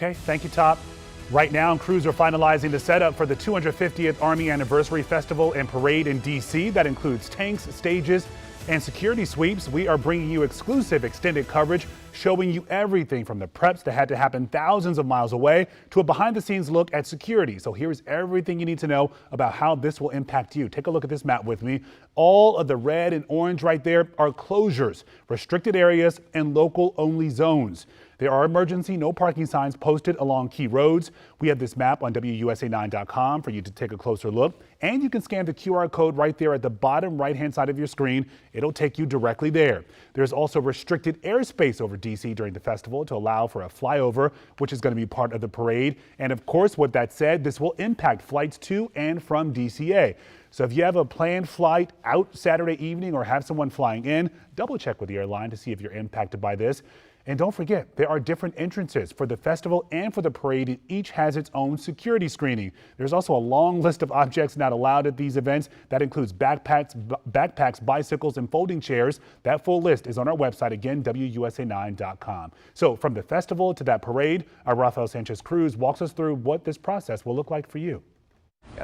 Okay, thank you, Top. Right now, crews are finalizing the setup for the 250th Army Anniversary Festival and Parade in D.C. That includes tanks, stages, and security sweeps. We are bringing you exclusive extended coverage, showing you everything from the preps that had to happen thousands of miles away to a behind-the-scenes look at security. So here's everything you need to know about how this will impact you. Take a look at this map with me. All of the red and orange right there are closures, restricted areas, and local-only zones. There are emergency no parking signs posted along key roads. We have this map on WUSA9.com for you to take a closer look. And you can scan the QR code right there at the bottom right-hand side of your screen. It'll take you directly there. There's also restricted airspace over DC during the festival to allow for a flyover, which is going to be part of the parade. And of course, with that said, this will impact flights to and from DCA. So if you have a planned flight out Saturday evening or have someone flying in, double check with the airline to see if you're impacted by this. And don't forget, there are different entrances for the festival and for the parade, and each has its own security screening. There's also a long list of objects not allowed at these events. That includes backpacks, bicycles, and folding chairs. That full list is on our website, again, WUSA9.com. So from the festival to that parade, our Rafael Sanchez Cruz walks us through what this process will look like for you.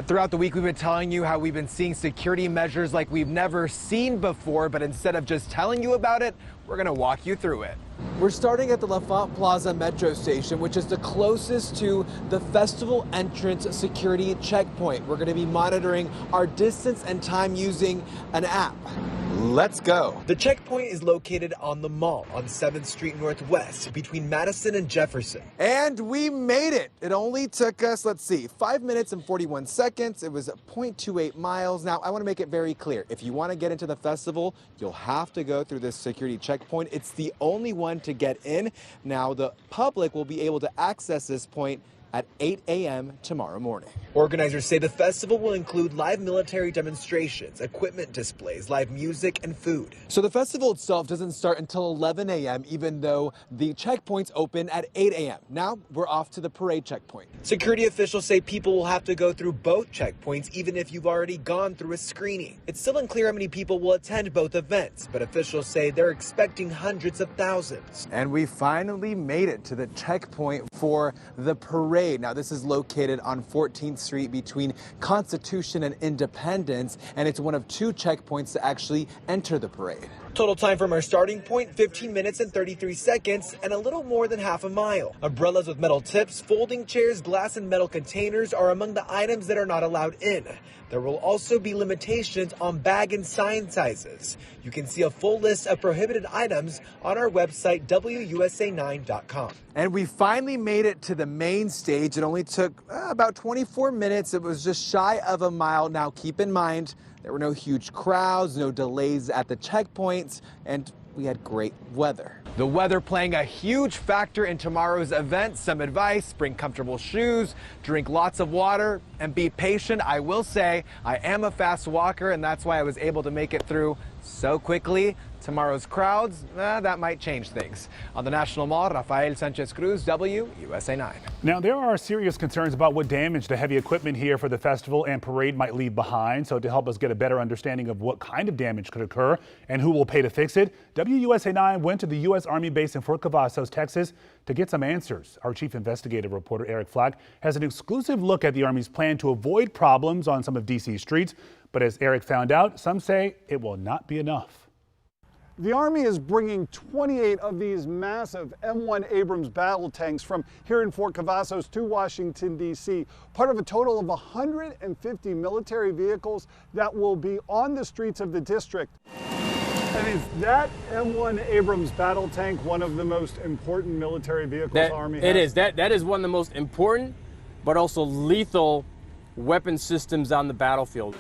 Throughout the week, we've been telling you how we've been seeing security measures like we've never seen before, but instead of just telling you about it, we're going to walk you through it. We're starting at the L'Enfant Plaza metro station, which is the closest to the festival entrance security checkpoint. We're going to be monitoring our distance and time using an app. Let's go. The checkpoint is located on the mall on 7th Street Northwest between Madison and Jefferson. And we made it. It only took us, 5 minutes and 41 seconds. It was 0.28 miles. Now, I want to make it very clear. If you want to get into the festival, you'll have to go through this security checkpoint. It's the only one to get in. Now, the public will be able to access this point at 8 a.m. tomorrow morning. Organizers say the festival will include live military demonstrations, equipment displays, live music, and food. So the festival itself doesn't start until 11 a.m., even though the checkpoints open at 8 a.m. Now we're off to the parade checkpoint. Security officials say people will have to go through both checkpoints, even if you've already gone through a screening. It's still unclear how many people will attend both events, but officials say they're expecting hundreds of thousands. And we finally made it to the checkpoint for the parade. Now, this is located on 14th Street between Constitution and Independence, and it's one of 2 checkpoints to actually enter the parade. Total time from our starting point, 15 minutes and 33 seconds, and a little more than half a mile. Umbrellas with metal tips, folding chairs, glass and metal containers are among the items that are not allowed in. There will also be limitations on bag and sign sizes. You can see a full list of prohibited items on our website, WUSA9.com. And we finally made it to the main stage. It only took about 24 minutes. It was just shy of a mile. Now, keep in mind, there were no huge crowds, no delays at the checkpoints, and we had great weather. The weather playing a huge factor in tomorrow's event. Some advice: bring comfortable shoes, drink lots of water, and be patient. I will say I am a fast walker, and that's why I was able to make it through so quickly. Tomorrow's crowds, that might change things. On the National Mall, Rafael Sanchez Cruz, WUSA9. Now, there are serious concerns about what damage the heavy equipment here for the festival and parade might leave behind. So to help us get a better understanding of what kind of damage could occur and who will pay to fix it, WUSA9 went to the U.S. Army base in Fort Cavazos, Texas, to get some answers. Our chief investigative reporter, Eric Flack, has an exclusive look at the Army's plan to avoid problems on some of D.C.'s streets. But as Eric found out, some say it will not be enough. The Army is bringing 28 of these massive M1 Abrams battle tanks from here in Fort Cavazos to Washington, D.C., part of a total of 150 military vehicles that will be on the streets of the district. And is that M1 Abrams battle tank one of the most important military vehicles the Army has? It is. That is one of the most important, but also lethal weapon systems on the battlefield.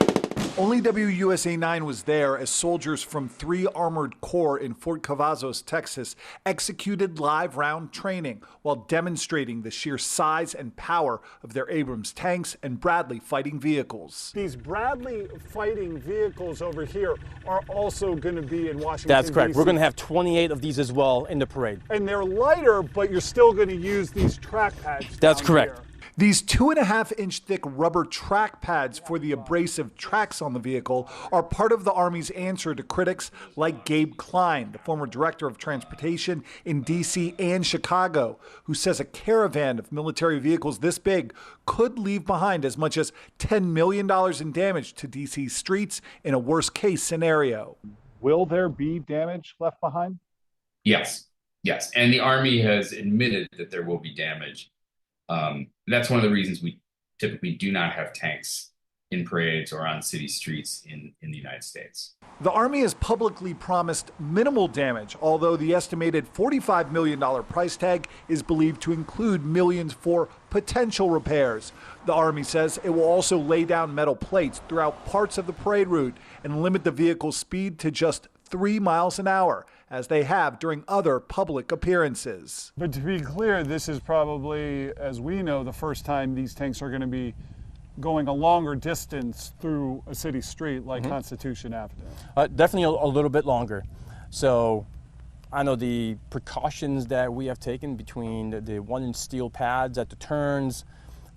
Only WUSA9 was there as soldiers from 3 Armored Corps in Fort Cavazos, Texas, executed live round training while demonstrating the sheer size and power of their Abrams tanks and Bradley fighting vehicles. These Bradley fighting vehicles over here are also going to be in Washington, That's correct. D.C. We're going to have 28 of these as well in the parade. And they're lighter, but you're still going to use these track pads. That's correct. Here. These 2.5-inch thick rubber track pads for the abrasive tracks on the vehicle are part of the Army's answer to critics like Gabe Klein, the former director of transportation in D.C. and Chicago, who says a caravan of military vehicles this big could leave behind as much as $10 million in damage to D.C. streets in a worst-case scenario. Will there be damage left behind? Yes. And the Army has admitted that there will be damage. That's one of the reasons we typically do not have tanks in parades or on city streets in the United States. The Army has publicly promised minimal damage, although the estimated $45 million price tag is believed to include millions for potential repairs. The Army says it will also lay down metal plates throughout parts of the parade route and limit the vehicle's speed to just 3 miles an hour, as they have during other public appearances. But to be clear, this is probably, as we know, the first time these tanks are going to be going a longer distance through a city street like Constitution Avenue. Definitely a little bit longer. So I know the precautions that we have taken between the 1-inch steel pads at the turns,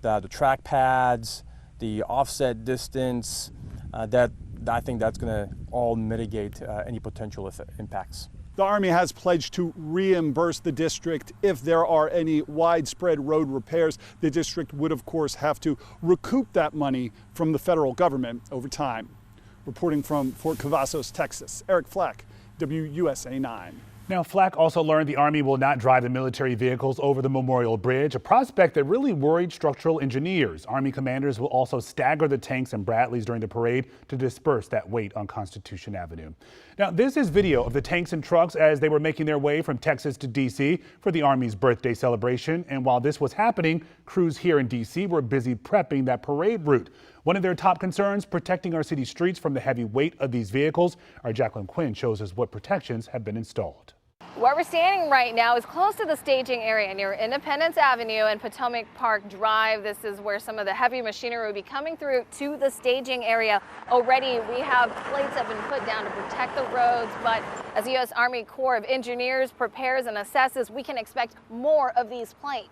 the track pads, the offset distance, that I think that's going to all mitigate any potential impacts. The Army has pledged to reimburse the district if there are any widespread road repairs. The district would, of course, have to recoup that money from the federal government over time. Reporting from Fort Cavazos, Texas, Eric Flack, WUSA 9. Now, Flack also learned the Army will not drive the military vehicles over the Memorial Bridge, a prospect that really worried structural engineers. Army commanders will also stagger the tanks and Bradleys during the parade to disperse that weight on Constitution Avenue. Now, this is video of the tanks and trucks as they were making their way from Texas to D.C. for the Army's birthday celebration. And while this was happening, crews here in D.C. were busy prepping that parade route. One of their top concerns, protecting our city streets from the heavy weight of these vehicles. Our Jacqueline Quinn shows us what protections have been installed. Where we're standing right now is close to the staging area near Independence Avenue and Potomac Park Drive. This is where some of the heavy machinery will be coming through to the staging area. Already we have plates that have been put down to protect the roads, but as the U.S. Army Corps of Engineers prepares and assesses, we can expect more of these plates.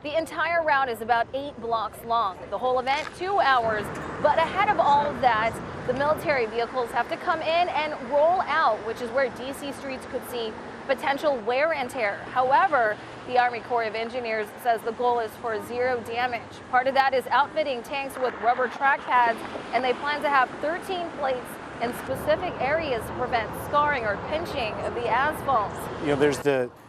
The entire route is about 8 blocks long. The whole event, 2 hours. But ahead of all of that, the military vehicles have to come in and roll out, which is where D.C. streets could see potential wear and tear. However, the Army Corps of Engineers says the goal is for 0 damage. Part of that is outfitting tanks with rubber track pads, and they plan to have 13 plates in specific areas to prevent scarring or pinching of the asphalt. You know, there's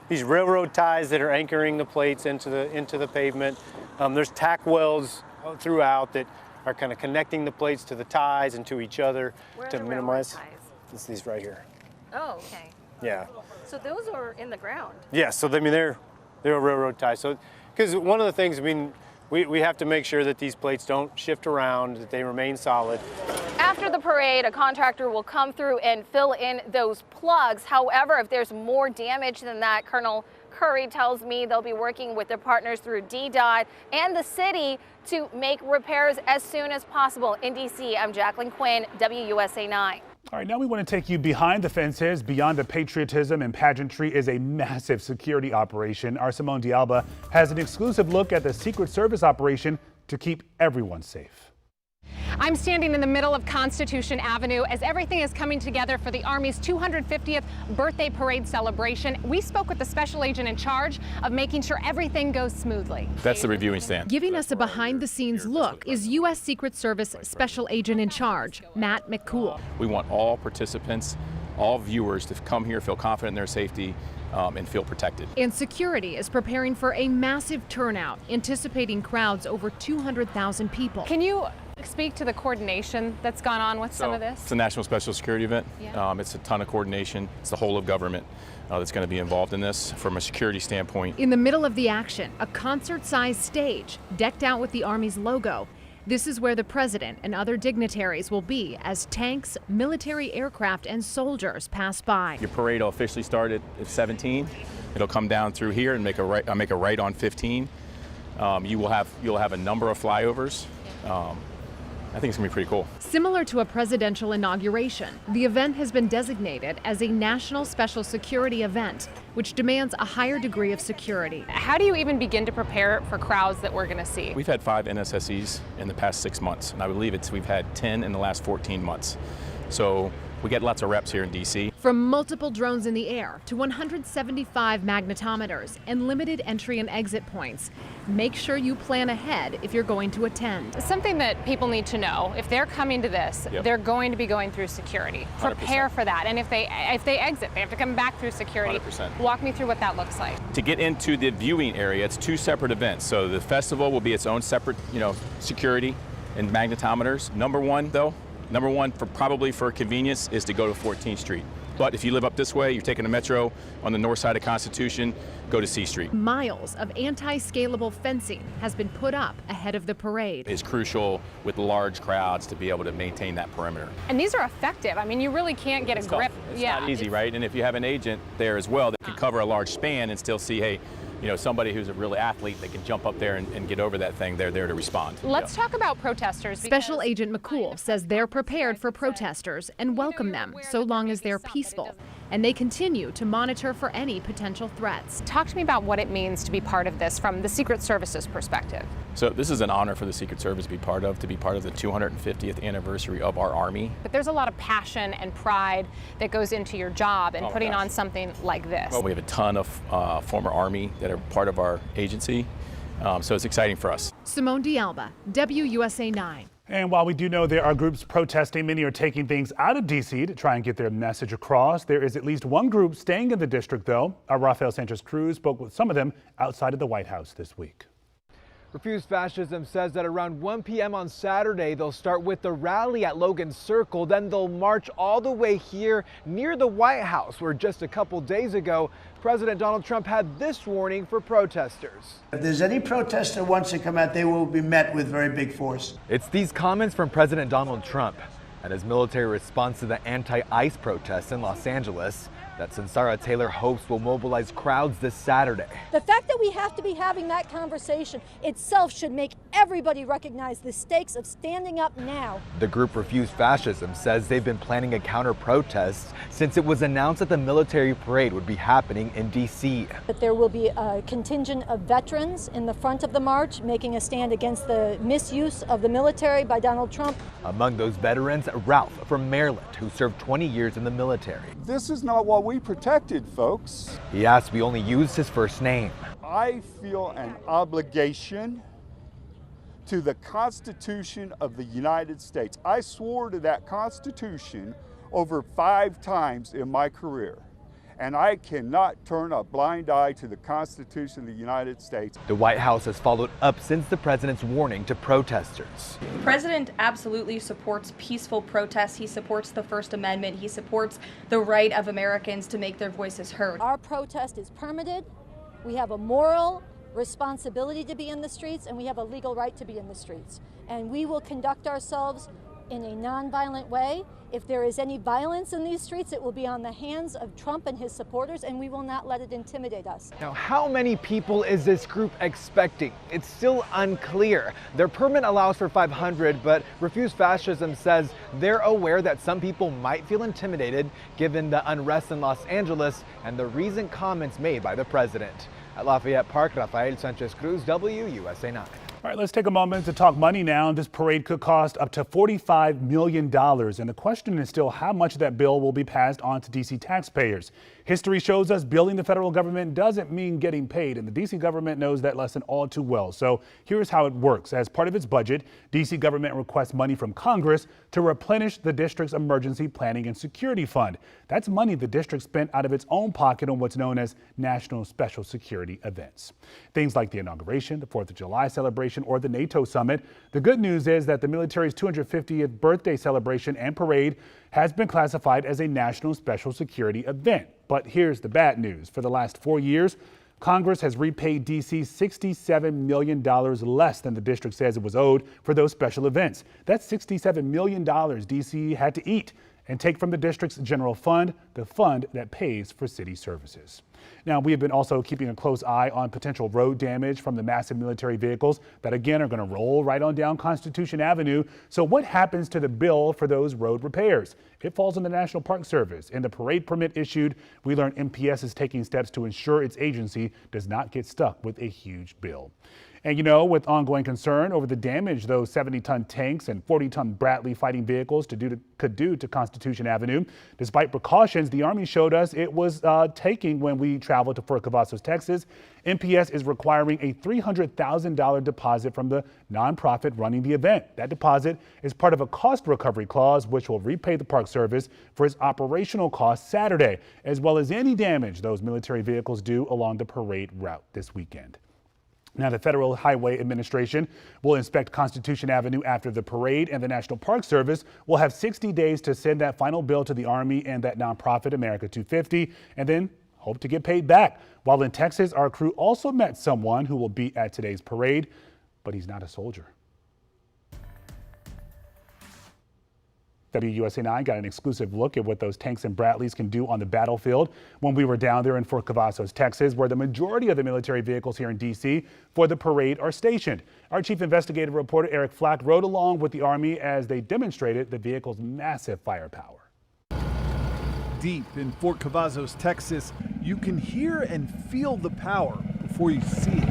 these railroad ties that are anchoring the plates into the pavement. There's tack welds throughout that are kind of connecting the plates to the ties and to each other to minimize. It's these right here. Oh, okay. Yeah. So those are in the ground? Yeah, so I mean, they're railroad ties. So, because one of the things, I mean, we have to make sure that these plates don't shift around, that they remain solid. After the parade, a contractor will come through and fill in those plugs. However, if there's more damage than that, Colonel Curry tells me they'll be working with their partners through DDOT and the city to make repairs as soon as possible. In D.C., I'm Jacqueline Quinn, WUSA 9. All right, now we want to take you behind the fences. Beyond the patriotism and pageantry is a massive security operation. Our Simone D'Alba has an exclusive look at the Secret Service operation to keep everyone safe. I'm standing in the middle of Constitution Avenue as everything is coming together for the Army's 250th birthday parade celebration. We spoke with the special agent in charge of making sure everything goes smoothly. That's the reviewing stand. Giving us a behind-the-scenes look is U.S. Secret Service Special Agent in Charge, Matt McCool. We want all participants, all viewers to come here, feel confident in their safety, and feel protected. And security is preparing for a massive turnout, anticipating crowds over 200,000 people. Can you speak to the coordination that's gone on with some of this? It's a national special security event. Yeah. It's a ton of coordination. It's the whole of government that's going to be involved in this from a security standpoint. In the middle of the action, a concert-sized stage decked out with the Army's logo. This is where the president and other dignitaries will be as tanks, military aircraft, and soldiers pass by. Your parade will officially start at 17. It'll come down through here and make a right on 15. You'll have a number of flyovers. I think it's going to be pretty cool. Similar to a presidential inauguration, the event has been designated as a national special security event, which demands a higher degree of security. How do you even begin to prepare for crowds that we're going to see? We've had 5 NSSEs in the past 6 months, and I believe we've had 10 in the last 14 months. So we get lots of reps here in D.C. From multiple drones in the air to 175 magnetometers and limited entry and exit points, make sure you plan ahead if you're going to attend. Something that people need to know, if they're coming to this, they're going to be going through security. 100%. Prepare for that. And if they exit, they have to come back through security. 100%. Walk me through what that looks like. To get into the viewing area, it's 2 separate events. So the festival will be its own separate, security and magnetometers. Number one probably for convenience is to go to 14th Street. But if you live up this way, you're taking the metro on the north side of Constitution, go to C Street. Miles of anti-scalable fencing has been put up ahead of the parade. It's crucial with large crowds to be able to maintain that perimeter. And these are effective. I mean, you really can't get a grip. It's not easy, right? And if you have an agent there as well that can cover a large span and still see, hey, somebody who's a real athlete that can jump up there and get over that thing, they're there to respond. Let's talk about protesters. Special Agent McCool says they're prepared for protesters and welcome them so long as they're peaceful. And they continue to monitor for any potential threats. Talk to me about what it means to be part of this from the Secret Service's perspective. So this is an honor for the Secret Service to be part of the 250th anniversary of our Army. But there's a lot of passion and pride that goes into your job and putting on something like this. Well, we have a ton of former Army that are part of our agency, so it's exciting for us. Simone D'Alba, WUSA 9. And while we do know there are groups protesting, many are taking things out of D.C. to try and get their message across. There is at least one group staying in the district, though. Our Rafael Sanchez-Cruz spoke with some of them outside of the White House this week. Refuse Fascism says that around 1 p.m. on Saturday, they'll start with the rally at Logan Circle. Then they'll march all the way here near the White House, where just a couple days ago, President Donald Trump had this warning for protesters. If there's any protester wants to come out, they will be met with very big force. It's these comments from President Donald Trump and his military response to the anti-ICE protests in Los Angeles that Sansara Taylor hopes will mobilize crowds this Saturday. The fact that we have to be having that conversation itself should make everybody recognize the stakes of standing up now. The group Refuse Fascism says they've been planning a counter-protest since it was announced that the military parade would be happening in D.C. That there will be a contingent of veterans in the front of the march making a stand against the misuse of the military by Donald Trump. Among those veterans, Ralph from Maryland, who served 20 years in the military. This is not what we protected, folks. He asked we only used his first name. I feel an obligation to the Constitution of the United States. I swore to that Constitution over 5 times in my career, and I cannot turn a blind eye to the Constitution of the United States. The White House has followed up since the president's warning to protesters. The president absolutely supports peaceful protests. He supports the First Amendment. He supports the right of Americans to make their voices heard. Our protest is permitted. We have a moral responsibility to be in the streets, and we have a legal right to be in the streets. And we will conduct ourselves in a nonviolent way. If there is any violence in these streets, it will be on the hands of Trump and his supporters, and we will not let it intimidate us. Now, how many people is this group expecting? It's still unclear. Their permit allows for 500, but Refuse Fascism says they're aware that some people might feel intimidated given the unrest in Los Angeles and the recent comments made by the president. At Lafayette Park, Rafael Sanchez-Cruz, WUSA 9. All right, let's take a moment to talk money now. This parade could cost up to $45 million. And the question is still how much of that bill will be passed on to D.C. taxpayers. History shows us billing the federal government doesn't mean getting paid, and the D.C. government knows that lesson all too well. So here's how it works. As part of its budget, D.C. government requests money from Congress to replenish the district's emergency planning and security fund. That's money the district spent out of its own pocket on what's known as national special security events. Things like the inauguration, the 4th of July celebration, or the NATO summit. The good news is that the military's 250th birthday celebration and parade has been classified as a national special security event. But here's the bad news. For the last 4 years, Congress has repaid D.C. $67 million less than the district says it was owed for those special events. That's $67 million D.C. had to eat. and take from the district's general fund, the fund that pays for city services. Now, we have been also keeping a close eye on potential road damage from the massive military vehicles that again are going to roll right on down Constitution Avenue. So what happens to the bill for those road repairs? It falls on the National Park Service. In the parade permit issued, we learned MPS is taking steps to ensure its agency does not get stuck with a huge bill. And you know, with ongoing concern over the damage those 70-ton tanks and 40-ton Bradley fighting vehicles could do to Constitution Avenue, despite precautions the Army showed us it was taking when we traveled to Fort Cavazos, Texas, MPS is requiring a $300,000 deposit from the nonprofit running the event. That deposit is part of a cost recovery clause which will repay the Park Service for its operational costs Saturday, as well as any damage those military vehicles do along the parade route this weekend. Now, the Federal Highway Administration will inspect Constitution Avenue after the parade, and the National Park Service will have 60 days to send that final bill to the Army and that nonprofit America 250, and then hope to get paid back. While in Texas, our crew also met someone who will be at today's parade, but he's not a soldier. WUSA 9 got an exclusive look at what those tanks and Bradleys can do on the battlefield when we were down there in Fort Cavazos, Texas, where the majority of the military vehicles here in D.C. for the parade are stationed. Our chief investigative reporter Eric Flack rode along with the Army as they demonstrated the vehicle's massive firepower. Deep in Fort Cavazos, Texas, you can hear and feel the power before you see it.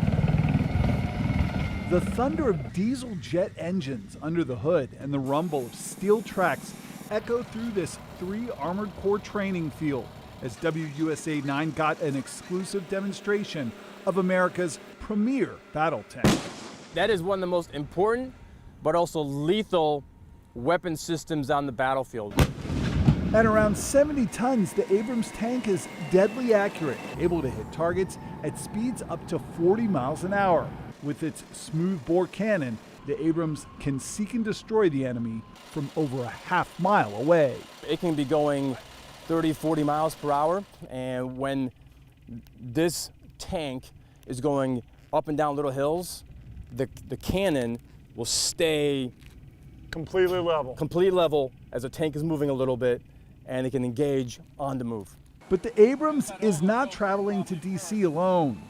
The thunder of diesel jet engines under the hood and the rumble of steel tracks echo through this 3 Armored Corps training field as WUSA 9 got an exclusive demonstration of America's premier battle tank. That is one of the most important but also lethal weapon systems on the battlefield. At around 70 tons, the Abrams tank is deadly accurate, able to hit targets at speeds up to 40 miles an hour. With its smooth-bore cannon, the Abrams can seek and destroy the enemy from over a half-mile away. It can be going 30, 40 miles per hour, and when this tank is going up and down little hills, the cannon will stay Completely level as the tank is moving a little bit, and it can engage on the move. But the Abrams is not traveling to D.C. alone.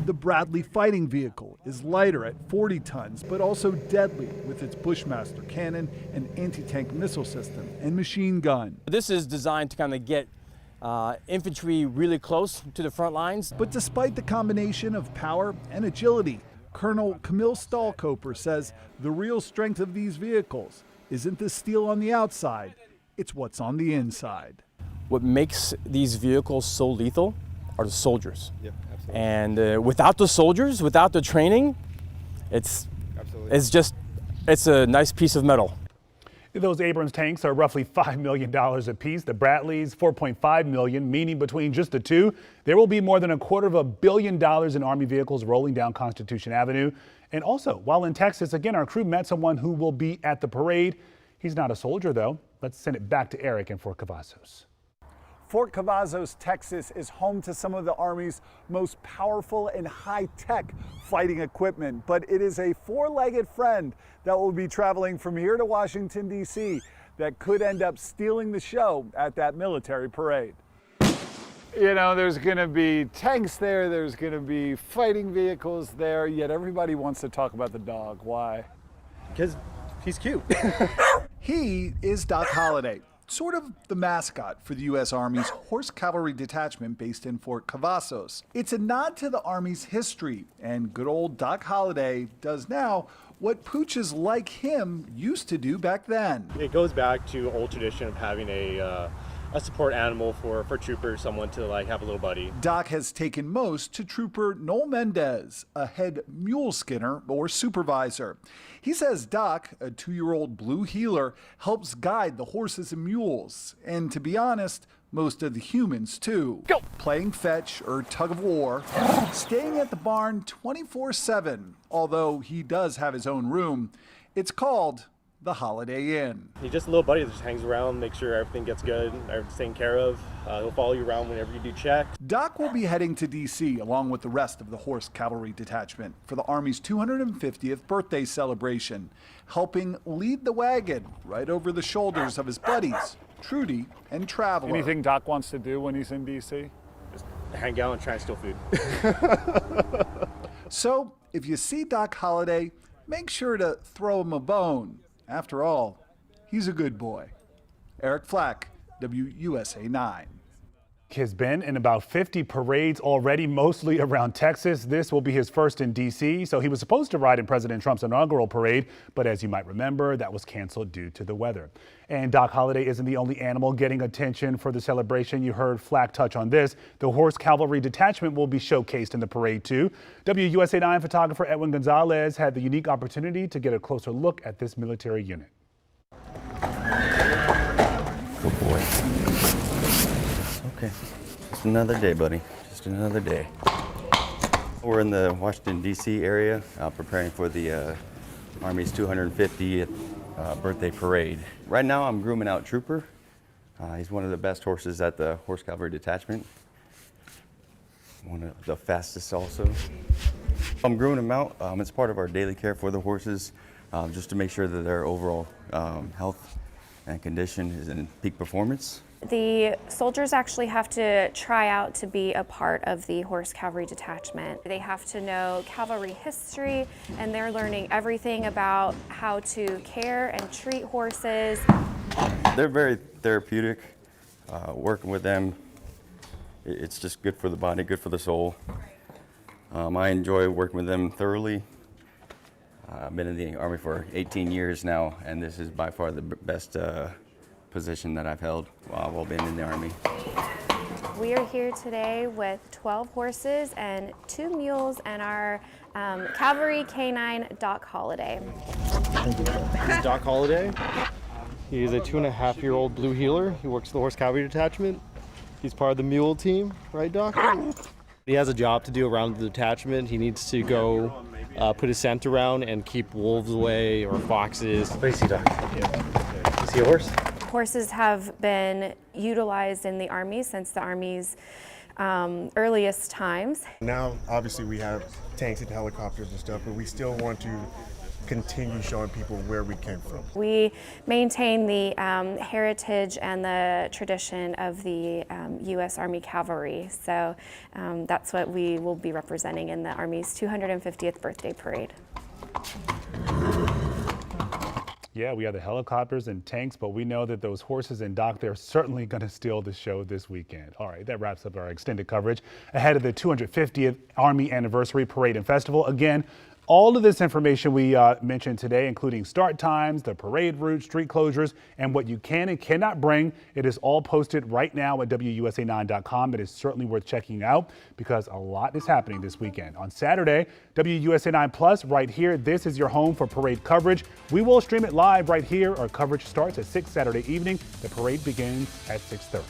The Bradley fighting vehicle is lighter at 40 tons, but also deadly with its Bushmaster cannon and anti-tank missile system and machine gun. This is designed to kind of get infantry really close to the front lines. But despite the combination of power and agility, Colonel Camille Stahlkoper says the real strength of these vehicles isn't the steel on the outside, it's what's on the inside. What makes these vehicles so lethal are the soldiers. Yeah, absolutely. And without the soldiers, without the training, it's a nice piece of metal. Those Abrams tanks are roughly $5 million apiece. The Bradleys, $4.5 million, meaning between just the two, there will be more than $250 million in Army vehicles rolling down Constitution Avenue. And also, while in Texas, again, our crew met someone who will be at the parade. He's not a soldier, though. Let's send it back to Eric in Fort Cavazos. Fort Cavazos, Texas is home to some of the Army's most powerful and high-tech fighting equipment, but it is a 4-legged friend that will be traveling from here to Washington, D.C. that could end up stealing the show at that military parade. You know, there's going to be tanks there, there's going to be fighting vehicles there, yet everybody wants to talk about the dog. Why? Because he's cute. He is Doc Holliday, sort of the mascot for the U.S. Army's Horse Cavalry Detachment based in Fort Cavazos. It's a nod to the Army's history, and good old Doc Holliday does now what pooches like him used to do back then. It goes back to old tradition of having a support animal for troopers, someone to like have a little buddy. Doc has taken most to Trooper Noel Mendez, a head mule skinner or supervisor. He says Doc, a 2-year-old blue heeler, helps guide the horses and mules, and to be honest, most of the humans too. Go! Playing fetch or tug of war, staying at the barn 24/7, although he does have his own room. It's called the Holiday Inn. He's just a little buddy that just hangs around, makes sure everything gets good, everything's taken care of. He'll follow you around whenever you do checks. Doc will be heading to D.C. along with the rest of the Horse Cavalry Detachment for the Army's 250th birthday celebration, helping lead the wagon right over the shoulders of his buddies Trudy, and Traveler. Anything Doc wants to do when he's in D.C.? Just hang out and try and steal food. So, if you see Doc Holliday, make sure to throw him a bone. After all, he's a good boy. Eric Flack, WUSA 9. Has been in about 50 parades already, mostly around Texas. This will be his first in D.C., so he was supposed to ride in President Trump's inaugural parade, but as you might remember, that was canceled due to the weather. And Doc Holliday isn't the only animal getting attention for the celebration. You heard Flack touch on this. The Horse Cavalry Detachment will be showcased in the parade too. WUSA 9 photographer Edwin Gonzalez had the unique opportunity to get a closer look at this military unit. Good boy. Okay, just another day, buddy. Just another day. We're in the Washington, D.C. area, preparing for the Army's 250th birthday parade. Right now, I'm grooming out Trooper. He's one of the best horses at the Horse Cavalry Detachment. One of the fastest also. I'm grooming him out. It's part of our daily care for the horses, just to make sure that their overall health and condition is in peak performance. The soldiers actually have to try out to be a part of the Horse Cavalry Detachment. They have to know cavalry history, and they're learning everything about how to care and treat horses. They're very therapeutic. Working with them, it's just good for the body, good for the soul. I enjoy working with them thoroughly. I've been in the Army for 18 years now, and this is by far the best position that I've held while I've been in the Army. We are here today with 12 horses and 2 mules and our cavalry canine Doc Holliday. This is Doc Holliday. He's a 2.5-year-old blue heeler. He works for the Horse Cavalry Detachment. He's part of the mule team, right, Doc? He has a job to do around the detachment. He needs to go put his scent around and keep wolves away or foxes. What do you see, Doc? Yeah. You see a horse? Horses have been utilized in the Army since the Army's earliest times. Now, obviously, we have tanks and helicopters and stuff, but we still want to continue showing people where we came from. We maintain the heritage and the tradition of the U.S. Army Cavalry, so that's what we will be representing in the Army's 250th birthday parade. Yeah, we have the helicopters and tanks, but we know that those horses and Doc, they're certainly going to steal the show this weekend. All right, that wraps up our extended coverage ahead of the 250th Army Anniversary Parade and Festival. Again, all of this information we mentioned today, including start times, the parade route, street closures, and what you can and cannot bring, it is all posted right now at WUSA9.com. It is certainly worth checking out because a lot is happening this weekend. On Saturday, WUSA9 Plus right here. This is your home for parade coverage. We will stream it live right here. Our coverage starts at 6 Saturday evening. The parade begins at 6:30.